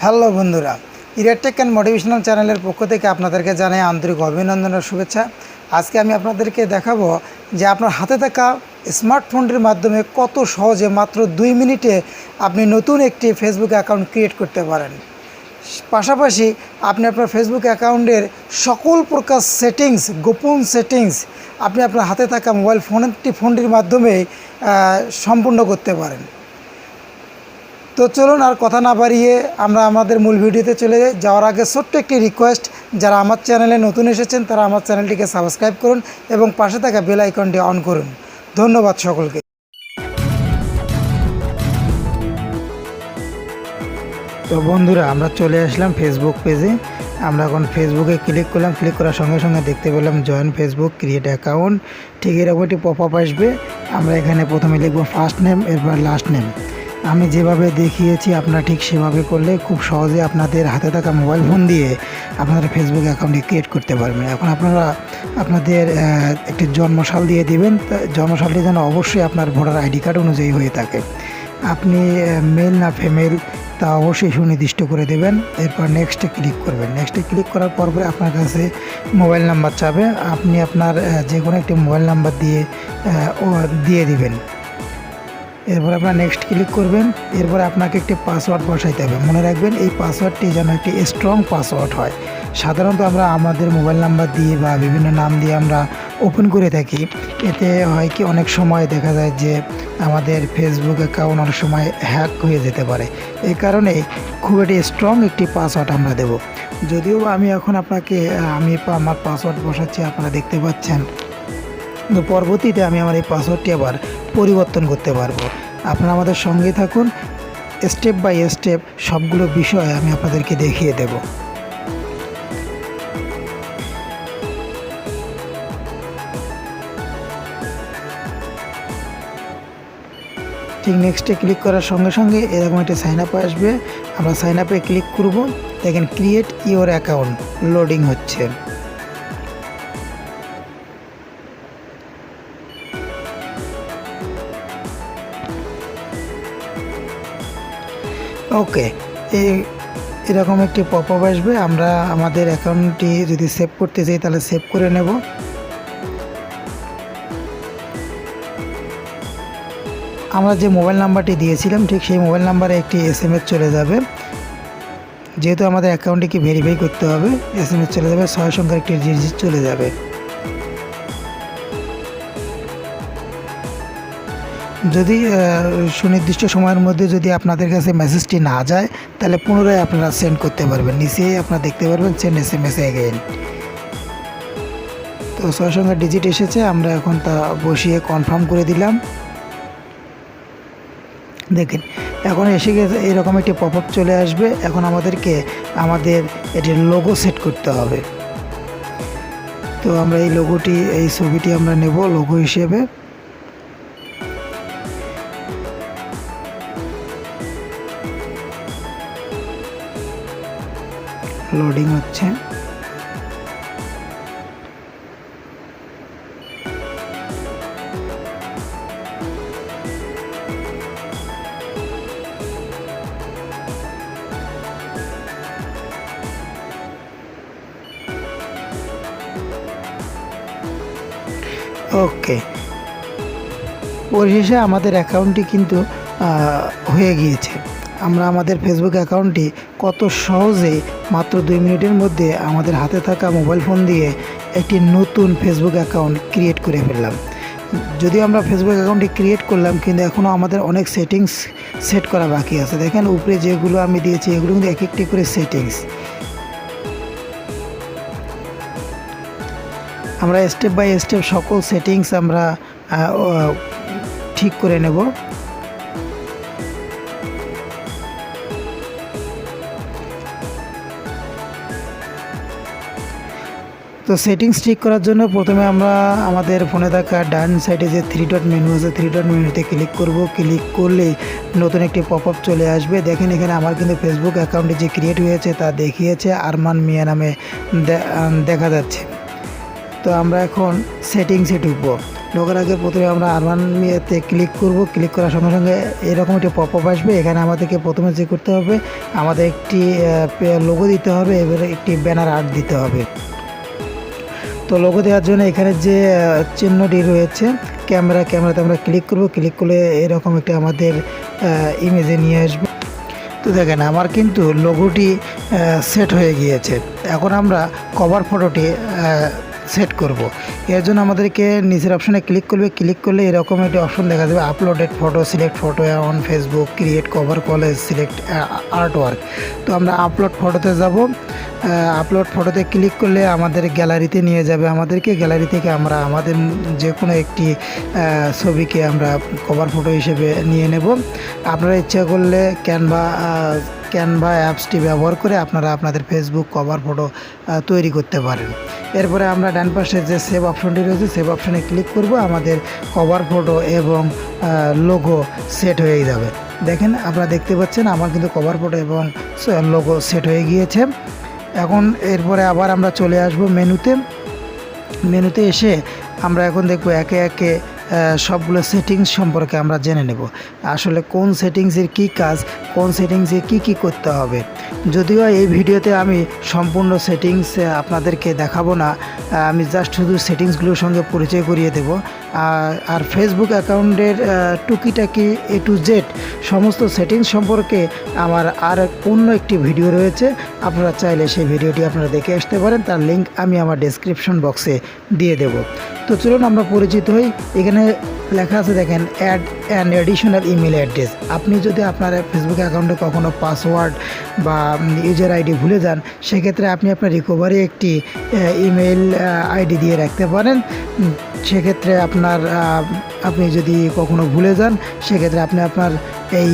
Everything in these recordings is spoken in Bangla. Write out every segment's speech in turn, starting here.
হ্যালো বন্ধুরা, ইরেটেক অ্যান্ড মোটিভেশনাল চ্যানেলের পক্ষ থেকে আপনাদেরকে জানাই আন্তরিক অভিনন্দন ও শুভেচ্ছা। আজকে আমি আপনাদেরকে দেখাবো যে আপনার হাতে থাকা স্মার্টফোনটির মাধ্যমে কত সহজে মাত্র 2 মিনিটে আপনি নতুন একটি ফেসবুক অ্যাকাউন্ট ক্রিয়েট করতে পারেন। পাশাপাশি আপনি আপনার ফেসবুক অ্যাকাউন্টের সকল প্রকার সেটিংস, গোপন সেটিংস আপনি আপনার হাতে থাকা মোবাইল ফোনটির মাধ্যমে সম্পূর্ণ করতে পারেন। তো চলুন আর কথা না বাড়িয়ে আমরা আমাদের মূল ভিডিওতে চলে যাওয়ার আগে ছোট্ট একটি রিকোয়েস্ট, যারা আমার চ্যানেলে নতুন এসেছেন তারা আমার চ্যানেলটিকে সাবস্ক্রাইব করুন এবং পাশে থাকা বেল আইকনটি অন করুন। ধন্যবাদ সকলকে। তো বন্ধুরা, আমরা চলে আসলাম ফেসবুক পেজে। আমরা এখন ফেসবুকে ক্লিক করলাম। ক্লিক করার সঙ্গে সঙ্গে দেখতে পেলাম জয়েন ফেসবুক, ক্রিয়েট অ্যাকাউন্ট। ঠিক এরকম একটি পপ আপ আসবে। আমরা এখানে প্রথমে লিখব ফার্স্ট নেম, এরপর লাস্ট নেম। আমি যেভাবে দেখিয়েছি আপনারা ঠিক সেভাবে করলে খুব সহজে আপনাদের হাতে থাকা মোবাইল ফোন দিয়ে আপনারা ফেসবুক অ্যাকাউন্টটি ক্রিয়েট করতে পারবেন। এখন আপনারা আপনাদের একটি জন্মসাল দিয়ে দিবেন। জন্মসালটি যেন অবশ্যই আপনার ভোটার আইডি কার্ড অনুযায়ী হয়ে থাকে। আপনি মেল না ফিমেল তা অবশ্যই সুনির্দিষ্ট করে দেবেন। এরপর নেক্সটে ক্লিক করবেন। নেক্সটে ক্লিক করার পর আপনার কাছে মোবাইল নাম্বার চাবে। আপনি আপনার যে কোনো একটি মোবাইল নাম্বার দিয়ে দিবেন। এরপর আপনার নেক্সট ক্লিক করবেন। এরপরে আপনাকে একটি পাসওয়ার্ড বসাইতে হবে। মনে রাখবেন এই পাসওয়ার্ডটি যেন একটি স্ট্রং পাসওয়ার্ড হয়। সাধারণত আমরা আমাদের মোবাইল নাম্বার দিয়ে বা বিভিন্ন নাম দিয়ে আমরা ওপেন করে থাকি। এতে হয় কি, অনেক সময় দেখা যায় যে আমাদের ফেসবুক অ্যাকাউন্ট অনেক সময় হ্যাক হয়ে যেতে পারে। এই কারণে খুব একটি স্ট্রং একটি পাসওয়ার্ড আমরা দেব। যদিও আমি এখন আপনাকে আমার পাসওয়ার্ড বসাচ্ছি, আপনারা দেখতে পাচ্ছেন। তো পরবর্তীতে আমি আমার এই পাসওয়ার্ডটি আবার পরিবর্তন করতে পারবো। আপনারা আমাদের সঙ্গে থাকুন, স্টেপ বাই স্টেপ সবগুলো বিষয় আমি আপনাদেরকে দেখিয়ে দেব। ঠিক নেক্সটে ক্লিক করার সঙ্গে সঙ্গে এরকম একটা সাইন আপ আসবে। আমরা সাইন আপে ক্লিক করব। দেখেন ক্রিয়েট ইওর অ্যাকাউন্ট লোডিং হচ্ছে। ওকে, এরকম একটি পপ আপ আসবে। আমরা আমাদের অ্যাকাউন্টটি যদি সেভ করতে চাই তাহলে সেভ করে নেব। আমরা যে মোবাইল নাম্বারটি দিয়েছিলাম ঠিক সেই মোবাইল নাম্বারে একটি SMS চলে যাবে। যেহেতু আমাদের অ্যাকাউন্টটিকে ভেরিফাই করতে হবে, SMS চলে যাবে, 6 সংখ্যার একটি ডিজিট চলে যাবে। যদি সুনির্দিষ্ট সময়ের মধ্যে যদি আপনাদের কাছে মেসেজটি না যায় তাহলে পুনরায় আপনারা সেন্ড করতে পারবেন। নিচেই আপনারা দেখতে পারবেন সেন্ড SMS এগেইন। তো 6 সংখ্যার ডিজিট এসেছে, আমরা এখন তা বসিয়ে কনফার্ম করে দিলাম। দেখেন এখন এসে গেছে, এরকম একটি পপ আপ চলে আসবে। এখন আমাদেরকে এটির লোগো সেট করতে হবে। তো আমরা এই ছবিটি আমরা নেব লোগো হিসেবে। লোডিং হচ্ছে। ওকে, পরিশেষে আমাদের অ্যাকাউন্টটি কিন্তু হয়ে গিয়েছে। আমরা আমাদের ফেসবুক অ্যাকাউন্টটি কত সহজে মাত্র 2 মিনিটের মধ্যে আমাদের হাতে থাকা মোবাইল ফোন দিয়ে একটি নতুন ফেসবুক অ্যাকাউন্ট ক্রিয়েট করে ফেললাম। যদিও আমরা ফেসবুক অ্যাকাউন্টটি ক্রিয়েট করলাম, কিন্তু এখনও আমাদের অনেক সেটিংস সেট করা বাকি আছে। দেখেন উপরে যেগুলো আমি দিয়েছি এগুলো কিন্তু এক একটি করে সেটিংস। আমরা স্টেপ বাই স্টেপ সকল সেটিংস আমরা ঠিক করে নেব। তো সেটিংস ঠিক করার জন্য প্রথমে আমরা আমাদের ফোনে থাকা ডান সাইডে যে 3 ডট মেনু আছে 3 ডট মেনুতে ক্লিক করব। ক্লিক করলেই নতুন একটি পপ আপ চলে আসবে। দেখেন এখানে আমার কিন্তু ফেসবুক অ্যাকাউন্টে যে ক্রিয়েট হয়েছে তা দেখিয়েছে, আরমান মিয়া নামে দেখা যাচ্ছে। তো আমরা এখন সেটিংসে ঢুকবো। ঢোকার আগে প্রথমে আমরা আরবান ইয়েতে ক্লিক করব। ক্লিক করার সঙ্গে সঙ্গে এরকম একটি পপআপ আসবে। এখানে আমাদেরকে প্রথমে যে করতে হবে, আমাদের একটি লোগো দিতে হবে, এবারে একটি ব্যানার আর্ট দিতে হবে। তো লোগো দেওয়ার জন্য এখানে যে চিহ্নটি রয়েছে ক্যামেরাতে আমরা ক্লিক করব। ক্লিক করলে এরকম একটা আমাদের ইমেজে নিয়ে আসবে। তো দেখেন আমার কিন্তু লোগোটি সেট হয়ে গিয়েছে। এখন আমরা কভার ফটোটি সেট করব। এর জন্য আমাদেরকে নিচের অপশানে ক্লিক করলে এরকম একটি অপশন দেখা যাবে, uploaded photo, select photo on Facebook, create cover college, select art work. তো আমরা আপলোড ফটোতে যাব। আপলোড ফটোতে ক্লিক করলে আমাদের গ্যালারিতে নিয়ে যাবে। আমাদেরকে গ্যালারি থেকে আমরা আমাদের যে কোনো একটি ছবিকে আমরা কভার ফটো হিসেবে নিয়ে নেব। আপনারা ইচ্ছা করলে ক্যানভা অ্যাপসটি ব্যবহার করে আপনারা আপনাদের ফেসবুক কভার ফটো তৈরি করতে পারেন। এরপরে আমরা ডান পাশে যে সেভ অপশনটি রয়েছে, সেভ অপশনে ক্লিক করব। আমাদের কভার ফটো এবং লোগো সেট হয়ে যাবে। দেখেন আপনারা দেখতে পাচ্ছেন আমার কিন্তু কভার ফটো এবং লোগো সেট হয়ে গিয়েছে। এখন এরপরে আবার আমরা চলে আসব মেনুতে এসে আমরা এখন দেখব একে একে সবগুলো সেটিংস সম্পর্কে আমরা জেনে নেব। আসলে কোন সেটিংসের কী কাজ, কোন সেটিংসে কি করতে হবে। যদিও এই ভিডিওতে আমি সম্পূর্ণ সেটিংস আপনাদেরকে দেখাবো না, আমি জাস্ট শুধু সেটিংসগুলোর সঙ্গে পরিচয় করিয়ে দেব। আর ফেসবুক অ্যাকাউন্টের টুকিটাকি A to Z সমস্ত সেটিংস সম্পর্কে আমার আর অন্য একটি ভিডিও রয়েছে। আপনারা চাইলে সেই ভিডিওটি আপনারা দেখে আসতে পারেন, তার লিঙ্ক আমি আমার ডেসক্রিপশন বক্সে দিয়ে দেব। তো চলুন আমরা পরিচিত হই। এখানে লেখা আছে দেখেন, add an additional email address. আপনি যদি আপনার ফেসবুক অ্যাকাউন্টে কখনো পাসওয়ার্ড বা ইউজার আইডি ভুলে যান, সেক্ষেত্রে আপনি আপনার রিকভারি একটি ইমেল আইডি দিয়ে রাখতে পারেন। সেক্ষেত্রে আপনি যদি কখনো ভুলে যান, সেক্ষেত্রে আপনি আপনার এই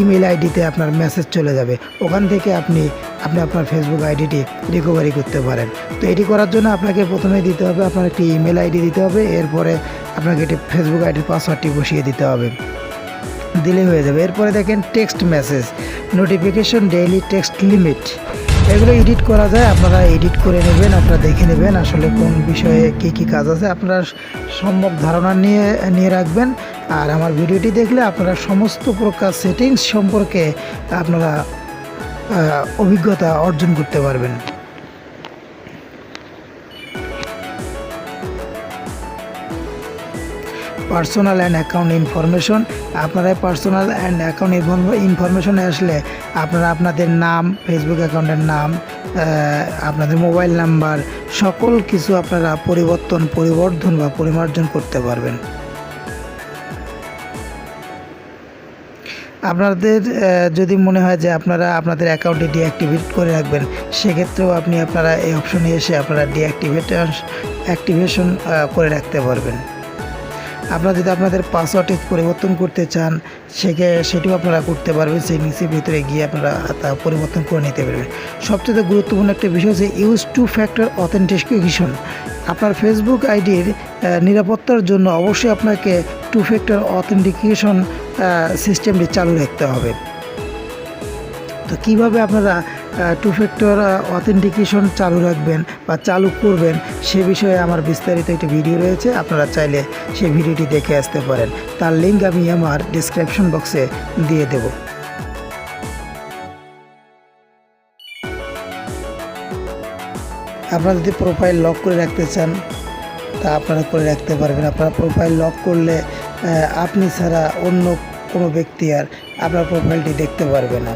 ইমেল আইডিতে আপনার মেসেজ চলে যাবে। ওখান থেকে আপনি আপনার ফেসবুক আইডিটি রিকভারি করতে পারেন। তো এটি করার জন্য আপনাকে প্রথমে দিতে হবে, আপনার একটি ইমেল আইডি দিতে হবে। এরপরে আপনাকে এটি ফেসবুক আইডির পাসওয়ার্ডটি বসিয়ে দিতে হবে, দিলেই হয়ে যাবে। এরপরে দেখেন text message, notification, daily text limit, এগুলো এডিট করা যায়। আপনারা এডিট করে নেবেন, আপনারা দেখে নেবেন আসলে কোন বিষয়ে কী কাজ আছে, আপনারা সম্ভব ধারণা নিয়ে রাখবেন। আর আমার ভিডিওটি দেখলে আপনারা সমস্ত প্রকার সেটিংস সম্পর্কে আপনারা অভিজ্ঞতা অর্জন করতে পারবেন। পার্সোনাল অ্যান্ড অ্যাকাউন্ট ইনফরমেশন, আপনারা পার্সোনাল অ্যান্ড অ্যাকাউন্ট ইনফরমেশনে আসলে আপনারা আপনাদের নাম, ফেসবুক অ্যাকাউন্টের নাম, আপনাদের মোবাইল নাম্বার, সকল কিছু আপনারা পরিবর্ধন বা পরিমার্জন করতে পারবেন। আপনাদের যদি মনে হয় যে আপনারা আপনাদের অ্যাকাউন্টটি ডিঅ্যাক্টিভেট করে রাখবেন, সেক্ষেত্রেও আপনারা এই অপশনে এসে আপনারা অ্যাক্টিভেশন করে রাখতে পারবেন। আপনারা যদি আপনাদের পাসওয়ার্ডটি পরিবর্তন করতে চান, সেটিও আপনারা করতে পারবেন। সেটিংসের ভিতরে গিয়ে আপনারা তা পরিবর্তন করে নিতে পারবেন। সবচেয়ে গুরুত্বপূর্ণ একটা বিষয় হচ্ছে ইউজ টু ফ্যাক্টর অথেন্টিকেশন। আপনার ফেসবুক আইডির নিরাপত্তার জন্য অবশ্যই আপনাকে টু ফ্যাক্টর অথেন্টিকেশন সিস্টেমটি চালু রাখতে হবে। তো কীভাবে আপনারা টু ফ্যাক্টর অথেন্টিকেশন চালু রাখবেন বা চালু করবেন, সে বিষয়ে আমার বিস্তারিত একটি ভিডিও রয়েছে, আপনারা চাইলে সেই ভিডিওটি দেখে আসতে পারেন। তার লিঙ্ক আমি আমার ডেসক্রিপশন বক্সে দিয়ে দেব। আপনারা যদি প্রোফাইল লক করে রাখতে চান, তা আপনারা করে রাখতে পারবেন। আপনারা প্রোফাইল লক করলে আপনি ছাড়া অন্য কোনো ব্যক্তি আর আপনার প্রোফাইলটি দেখতে পারবে না।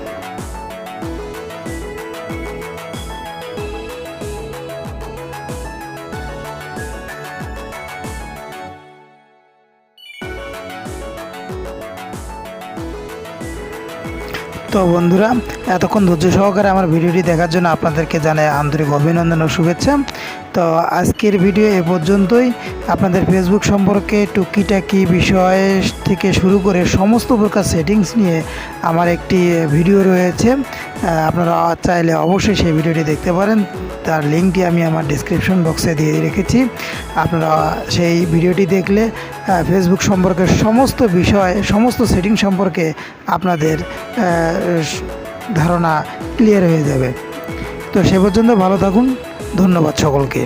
তো বন্ধুরা, এতক্ষণ ধৈর্য সহকারে আমার ভিডিওটি দেখার জন্য আপনাদেরকে জানাই আন্তরিক অভিনন্দন ও শুভেচ্ছা। তো আজকের ভিডিও এ পর্যন্তই। আপনাদের ফেসবুক সম্পর্কে টুকিটাকি বিষয় থেকে শুরু করে সমস্ত প্রকার সেটিংস নিয়ে আমার একটি ভিডিও রয়েছে, আপনারা চাইলে অবশ্যই সেই ভিডিওটি দেখতে পারেন। তার লিঙ্কটি আমি আমার ডেসক্রিপশন বক্সে দিয়ে রেখেছি। আপনারা সেই ভিডিওটি দেখলে ফেসবুক সম্পর্কে সমস্ত বিষয়, সমস্ত সেটিং সম্পর্কে আপনাদের ধারণা ক্লিয়ার হয়ে যাবে। তো সে পর্যন্ত ভালো থাকুন। ধন্যবাদ সকলকে।